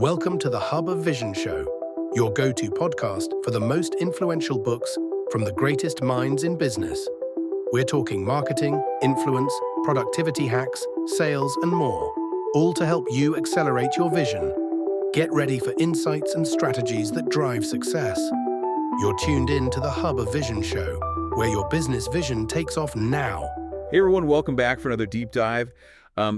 Welcome to the Hub of Vision Show, your go-to podcast for the most influential books from the greatest minds in business. We're talking marketing, influence, productivity hacks, sales, and more, all to help you accelerate your vision. Get ready for insights and strategies that drive success. You're tuned in to the Hub of Vision Show, where your business vision takes off now. Hey everyone, welcome back for another deep dive.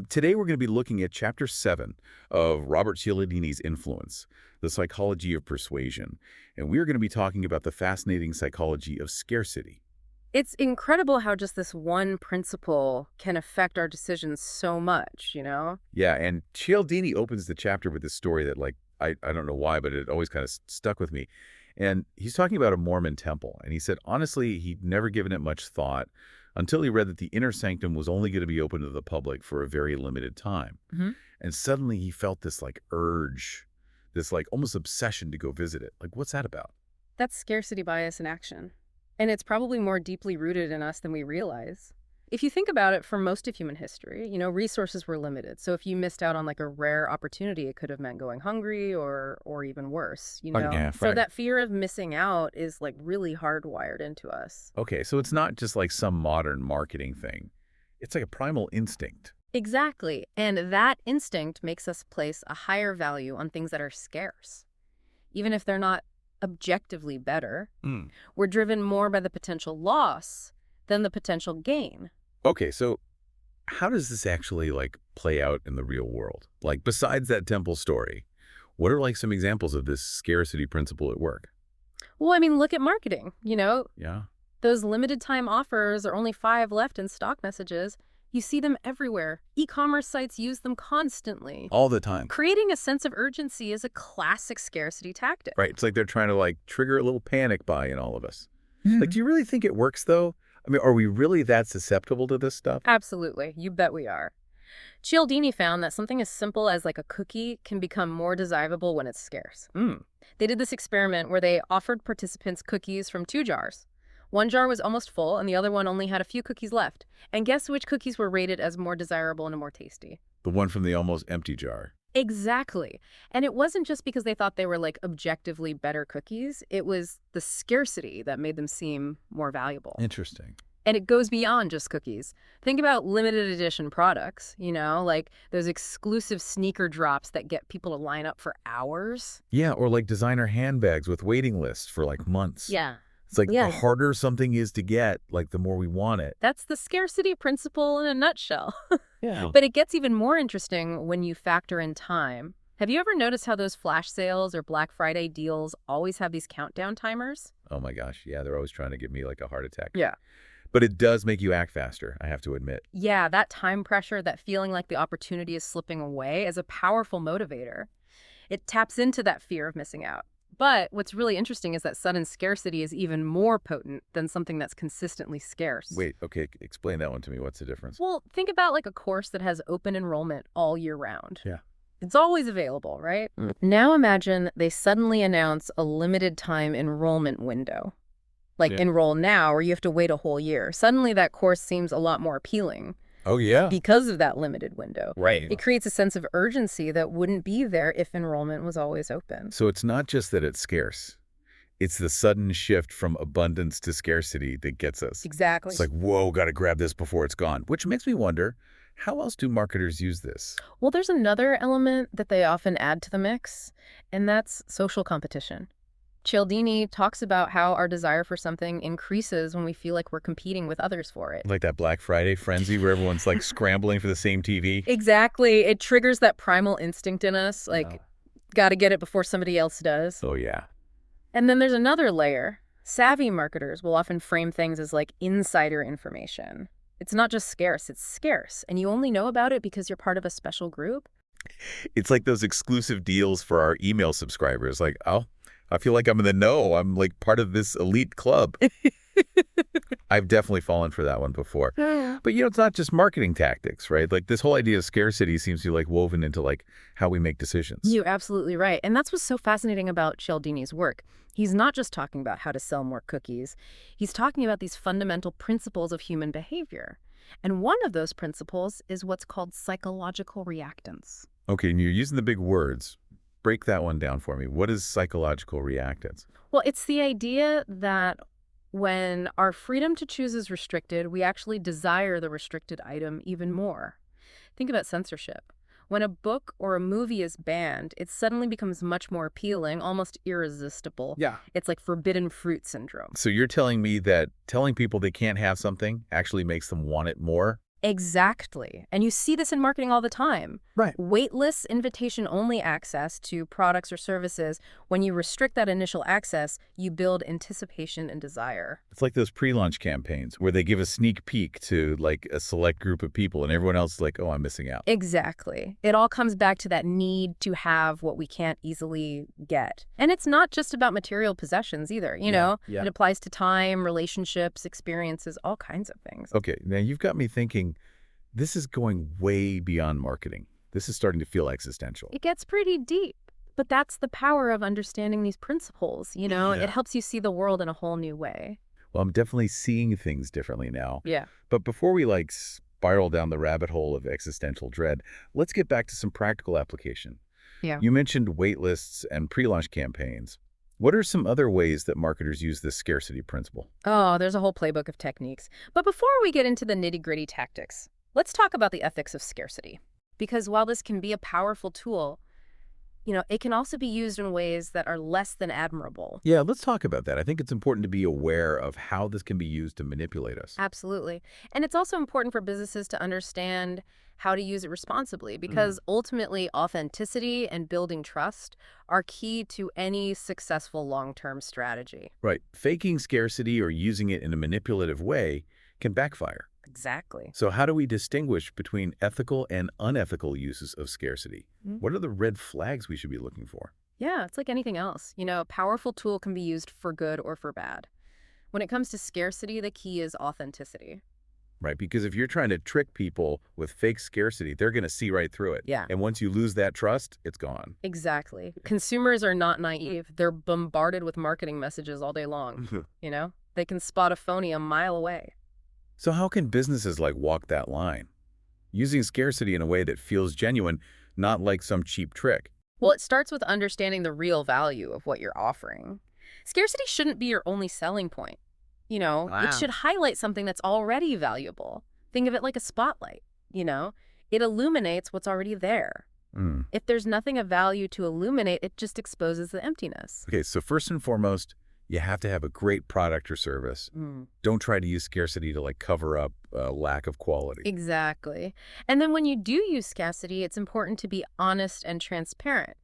Today we're going to be looking at Chapter 7 of Robert Cialdini's Influence, The Psychology of Persuasion. And we're going to be talking about the fascinating psychology of scarcity. It's incredible how just this one principle can affect our decisions so much, you know? Yeah, and Cialdini opens the chapter with this story that, I don't know why, but it always kind of stuck with me. And he's talking about a Mormon temple. And he said, honestly, he'd never given it much thought until he read that the inner sanctum was only going to be open to the public for a very limited time. Mm-hmm. And suddenly he felt this urge, this almost obsession to go visit it. What's that about? That's scarcity bias in action. And it's probably more deeply rooted in us than we realize. If you think about it, for most of human history, resources were limited. So if you missed out on a rare opportunity, it could have meant going hungry or even worse, Yeah, right. So that fear of missing out is really hardwired into us. Okay, so it's not just some modern marketing thing. It's a primal instinct. Exactly. And that instinct makes us place a higher value on things that are scarce. Even if they're not objectively better, we're driven more by the potential loss than the potential gain. Okay, so how does this actually play out in the real world? Besides that temple story, what are some examples of this scarcity principle at work? Well, look at marketing, Yeah. Those limited time offers are only 5 left in stock messages. You see them everywhere. E-commerce sites use them constantly. All the time. Creating a sense of urgency is a classic scarcity tactic. Right. It's they're trying to trigger a little panic buy in all of us. Do you really think it works though? Are we really that susceptible to this stuff? Absolutely. You bet we are. Cialdini found that something as simple as a cookie can become more desirable when it's scarce. They did this experiment where they offered participants cookies from 2 jars. One jar was almost full and the other one only had a few cookies left. And guess which cookies were rated as more desirable and more tasty? The one from the almost empty jar. Exactly. And it wasn't just because they thought they were objectively better cookies. It was the scarcity that made them seem more valuable. Interesting. And it goes beyond just cookies. Think about limited edition products, those exclusive sneaker drops that get people to line up for hours. Yeah, or designer handbags with waiting lists for months. Yeah. It's the harder something is to get, the more we want it. That's the scarcity principle in a nutshell. Yeah. But it gets even more interesting when you factor in time. Have you ever noticed how those flash sales or Black Friday deals always have these countdown timers? Oh my gosh, yeah, they're always trying to give me a heart attack. Yeah. But it does make you act faster, I have to admit. Yeah, that time pressure, that feeling like the opportunity is slipping away is a powerful motivator. It taps into that fear of missing out. But what's really interesting is that sudden scarcity is even more potent than something that's consistently scarce. Wait, okay, explain that one to me. What's the difference? Well, think about a course that has open enrollment all year round. Yeah. It's always available, right? Now imagine they suddenly announce a limited time enrollment window. Enroll now or you have to wait a whole year. Suddenly that course seems a lot more appealing. Oh, yeah. Because of that limited window. Right. It creates a sense of urgency that wouldn't be there if enrollment was always open. So it's not just that it's scarce. It's the sudden shift from abundance to scarcity that gets us. Exactly. It's whoa, got to grab this before it's gone. Which makes me wonder, how else do marketers use this? Well, there's another element that they often add to the mix, and that's social competition. Cialdini talks about how our desire for something increases when we feel like we're competing with others for it. Like that Black Friday frenzy where everyone's scrambling for the same TV? Exactly. It triggers that primal instinct in us, got to get it before somebody else does. Oh, yeah. And then there's another layer. Savvy marketers will often frame things as insider information. It's not just scarce, it's scarce. And you only know about it because you're part of a special group. It's those exclusive deals for our email subscribers. Oh, I feel like I'm in the know. I'm part of this elite club. I've definitely fallen for that one before. But, it's not just marketing tactics, right? This whole idea of scarcity seems to be woven into how we make decisions. You're absolutely right. And that's what's so fascinating about Cialdini's work. He's not just talking about how to sell more cookies. He's talking about these fundamental principles of human behavior. And one of those principles is what's called psychological reactance. Okay, and you're using the big words. Break that one down for me. What is psychological reactance? Well, it's the idea that when our freedom to choose is restricted, we actually desire the restricted item even more. Think about censorship. When a book or a movie is banned, it suddenly becomes much more appealing, almost irresistible. Yeah. It's like forbidden fruit syndrome. So you're telling me that telling people they can't have something actually makes them want it more? Exactly. And you see this in marketing all the time. Right. Waitlist, invitation-only access to products or services, when you restrict that initial access, you build anticipation and desire. It's like those pre-launch campaigns where they give a sneak peek to like a select group of people and everyone else is like, oh, I'm missing out. Exactly. It all comes back to that need to have what we can't easily get. And it's not just about material possessions either, you know? Yeah. It applies to time, relationships, experiences, all kinds of things. Okay, now you've got me thinking, this is going way beyond marketing. This is starting to feel existential. It gets pretty deep. But that's the power of understanding these principles, you know? Yeah. It helps you see the world in a whole new way. Well, I'm definitely seeing things differently now. Yeah. But before we like spiral down the rabbit hole of existential dread, let's get back to some practical application. Yeah. You mentioned wait lists and pre-launch campaigns. What are some other ways that marketers use this scarcity principle? Oh, there's a whole playbook of techniques. But before we get into the nitty-gritty tactics, let's talk about the ethics of scarcity. Because while this can be a powerful tool, you know, it can also be used in ways that are less than admirable. Yeah, let's talk about that. I think it's important to be aware of how this can be used to manipulate us. Absolutely. And it's also important for businesses to understand how to use it responsibly, because ultimately authenticity and building trust are key to any successful long-term strategy. Right. Faking scarcity or using it in a manipulative way can backfire. Exactly. So how do we distinguish between ethical and unethical uses of scarcity? What are the red flags we should be looking for? Yeah, it's like anything else. You know, a powerful tool can be used for good or for bad. When it comes to scarcity, the key is authenticity. Right, because if you're trying to trick people with fake scarcity, they're going to see right through it. Yeah. And once you lose that trust, it's gone. Exactly. Consumers are not naive. They're bombarded with marketing messages all day long. You know, they can spot a phony a mile away. So how can businesses like walk that line? Using scarcity in a way that feels genuine, not like some cheap trick. Well, it starts with understanding the real value of what you're offering. Scarcity shouldn't be your only selling point. You know, it should highlight something that's already valuable. Think of it like a spotlight, you know? It illuminates what's already there. If there's nothing of value to illuminate, it just exposes the emptiness. Okay, so first and foremost, you have to have a great product or service. Don't try to use scarcity to like cover up a lack of quality. Exactly. And then when you do use scarcity, it's important to be honest and transparent.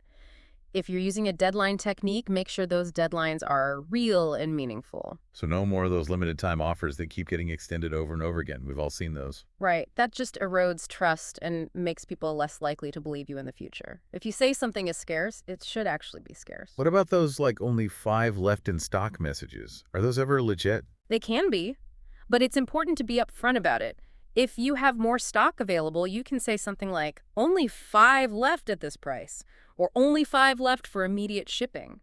If you're using a deadline technique, make sure those deadlines are real and meaningful. So no more of those limited time offers that keep getting extended over and over again. We've all seen those. Right. That just erodes trust and makes people less likely to believe you in the future. If you say something is scarce, it should actually be scarce. What about those like only 5 left in stock messages? Are those ever legit? They can be, but it's important to be upfront about it. If you have more stock available, you can say something like, only 5 left at this price, or only 5 left for immediate shipping.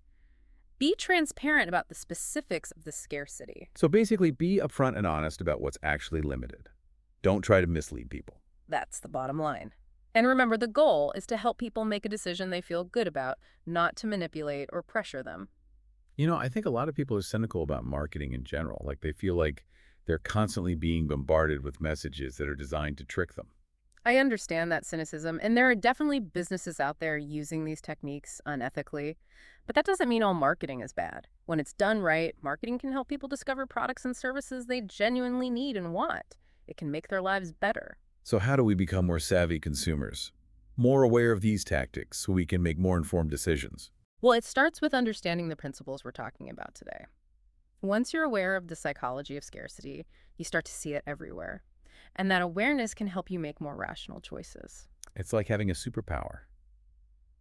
Be transparent about the specifics of the scarcity. So basically be upfront and honest about what's actually limited. Don't try to mislead people. That's the bottom line. And remember, the goal is to help people make a decision they feel good about, not to manipulate or pressure them. You know, I think a lot of people are cynical about marketing in general. Like they feel like they're constantly being bombarded with messages that are designed to trick them. I understand that cynicism, and there are definitely businesses out there using these techniques unethically, but that doesn't mean all marketing is bad. When it's done right, marketing can help people discover products and services they genuinely need and want. It can make their lives better. So how do we become more savvy consumers? More aware of these tactics so we can make more informed decisions? Well, it starts with understanding the principles we're talking about today. Once you're aware of the psychology of scarcity, you start to see it everywhere. And that awareness can help you make more rational choices. It's like having a superpower.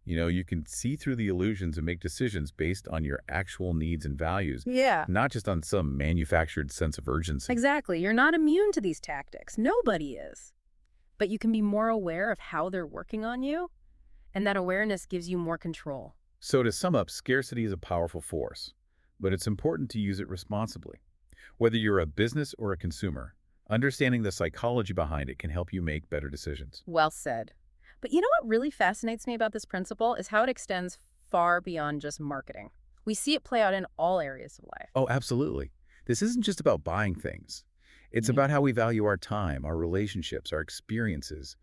You know, you can see through the illusions and make decisions based on your actual needs and values, Yeah. not just on some manufactured sense of urgency. Exactly. You're not immune to these tactics. Nobody is. But you can be more aware of how they're working on you, and that awareness gives you more control. So to sum up, scarcity is a powerful force, but it's important to use it responsibly. Whether you're a business or a consumer, understanding the psychology behind it can help you make better decisions. Well said. But you know what really fascinates me about this principle is how it extends far beyond just marketing. We see it play out in all areas of life. Oh, absolutely. This isn't just about buying things. It's about how we value our time, our relationships, our experiences,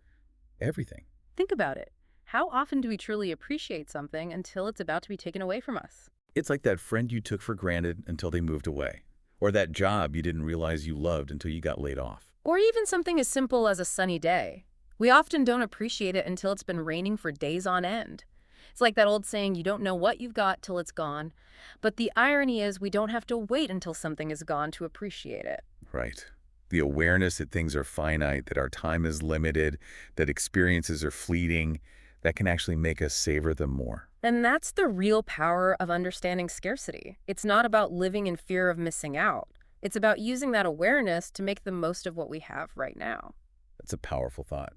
everything. Think about it. How often do we truly appreciate something until it's about to be taken away from us? It's like that friend you took for granted until they moved away, or that job you didn't realize you loved until you got laid off. Or even something as simple as a sunny day. We often don't appreciate it until it's been raining for days on end. It's like that old saying, you don't know what you've got till it's gone. But the irony is we don't have to wait until something is gone to appreciate it. Right. The awareness that things are finite, that our time is limited, that experiences are fleeting, that can actually make us savor them more. And that's the real power of understanding scarcity. It's not about living in fear of missing out. It's about using that awareness to make the most of what we have right now. That's a powerful thought.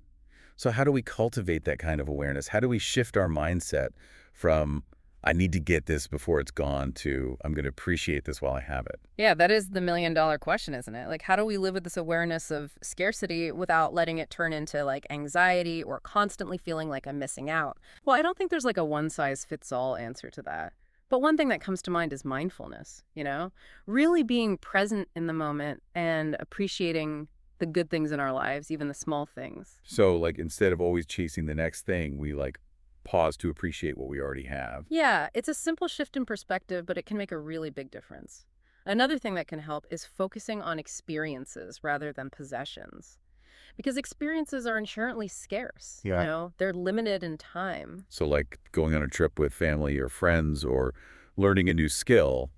So how do we cultivate that kind of awareness? How do we shift our mindset from, I need to get this before it's gone, to, I'm going to appreciate this while I have it? Yeah, that is the million-dollar question, isn't it? Like, how do we live with this awareness of scarcity without letting it turn into, like, anxiety or constantly feeling like I'm missing out? Well, I don't think there's, like, a one-size-fits-all answer to that. But one thing that comes to mind is mindfulness, Really being present in the moment and appreciating the good things in our lives, even the small things. So, like, instead of always chasing the next thing, we, like, pause to appreciate what we already have. Yeah, it's a simple shift in perspective, but it can make a really big difference. Another thing that can help is focusing on experiences rather than possessions. Because experiences are inherently scarce. Yeah. They're limited in time. So, like, going on a trip with family or friends or learning a new skill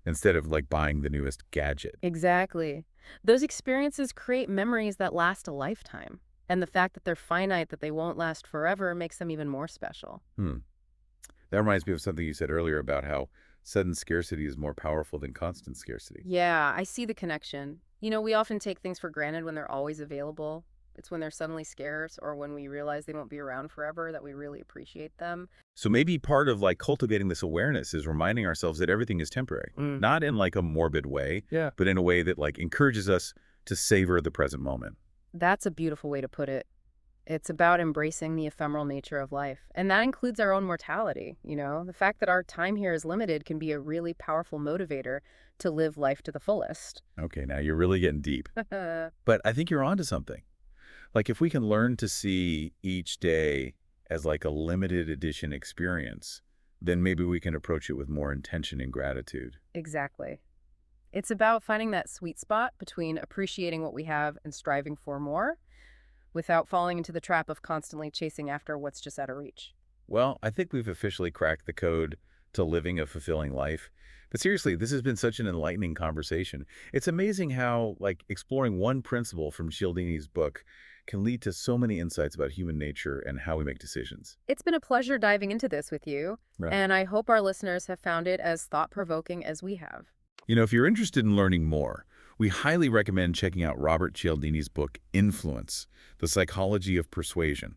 instead of, like, buying the newest gadget. Exactly. Those experiences create memories that last a lifetime. And the fact that they're finite, that they won't last forever, makes them even more special. That reminds me of something you said earlier about how sudden scarcity is more powerful than constant scarcity. Yeah, I see the connection. We often take things for granted when they're always available. It's when they're suddenly scarce or when we realize they won't be around forever that we really appreciate them. So maybe part of, like, cultivating this awareness is reminding ourselves that everything is temporary. Not in, like, a morbid way, but in a way that, like, encourages us to savor the present moment. That's a beautiful way to put it. It's about embracing the ephemeral nature of life. And that includes our own mortality, The fact that our time here is limited can be a really powerful motivator to live life to the fullest. Okay, now you're really getting deep. But I think you're onto something. Like, if we can learn to see each day as, like, a limited edition experience, then maybe we can approach it with more intention and gratitude. Exactly. It's about finding that sweet spot between appreciating what we have and striving for more without falling into the trap of constantly chasing after what's just out of reach. Well, I think we've officially cracked the code to living a fulfilling life. But seriously, this has been such an enlightening conversation. It's amazing how, like, exploring one principle from Cialdini's book can lead to so many insights about human nature and how we make decisions. It's been a pleasure diving into this with you, and I hope our listeners have found it as thought-provoking as we have. If you're interested in learning more, we highly recommend checking out Robert Cialdini's book, Influence: The Psychology of Persuasion.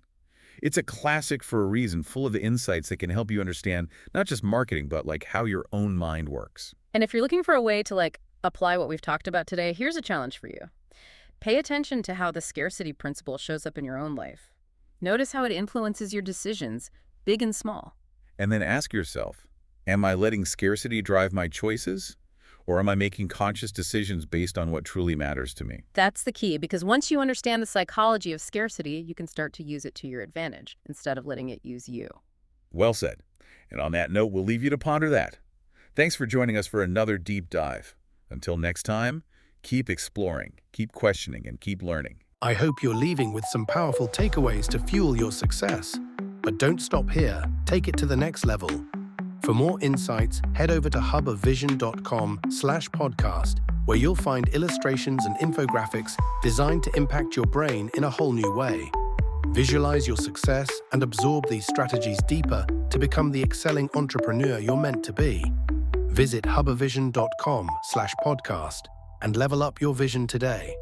It's a classic for a reason, full of the insights that can help you understand not just marketing, but, like, how your own mind works. And if you're looking for a way to, like, apply what we've talked about today, here's a challenge for you. Pay attention to how the scarcity principle shows up in your own life. Notice how it influences your decisions, big and small. And then ask yourself, am I letting scarcity drive my choices? Or am I making conscious decisions based on what truly matters to me? That's the key, because once you understand the psychology of scarcity, you can start to use it to your advantage instead of letting it use you. Well said. And on that note, we'll leave you to ponder that. Thanks for joining us for another deep dive. Until next time, keep exploring, keep questioning, and keep learning. I hope you're leaving with some powerful takeaways to fuel your success. But don't stop here. Take it to the next level. For more insights, head over to hubofvision.com/podcast, where you'll find illustrations and infographics designed to impact your brain in a whole new way. Visualize your success and absorb these strategies deeper to become the excelling entrepreneur you're meant to be. Visit hubofvision.com/podcast and level up your vision today.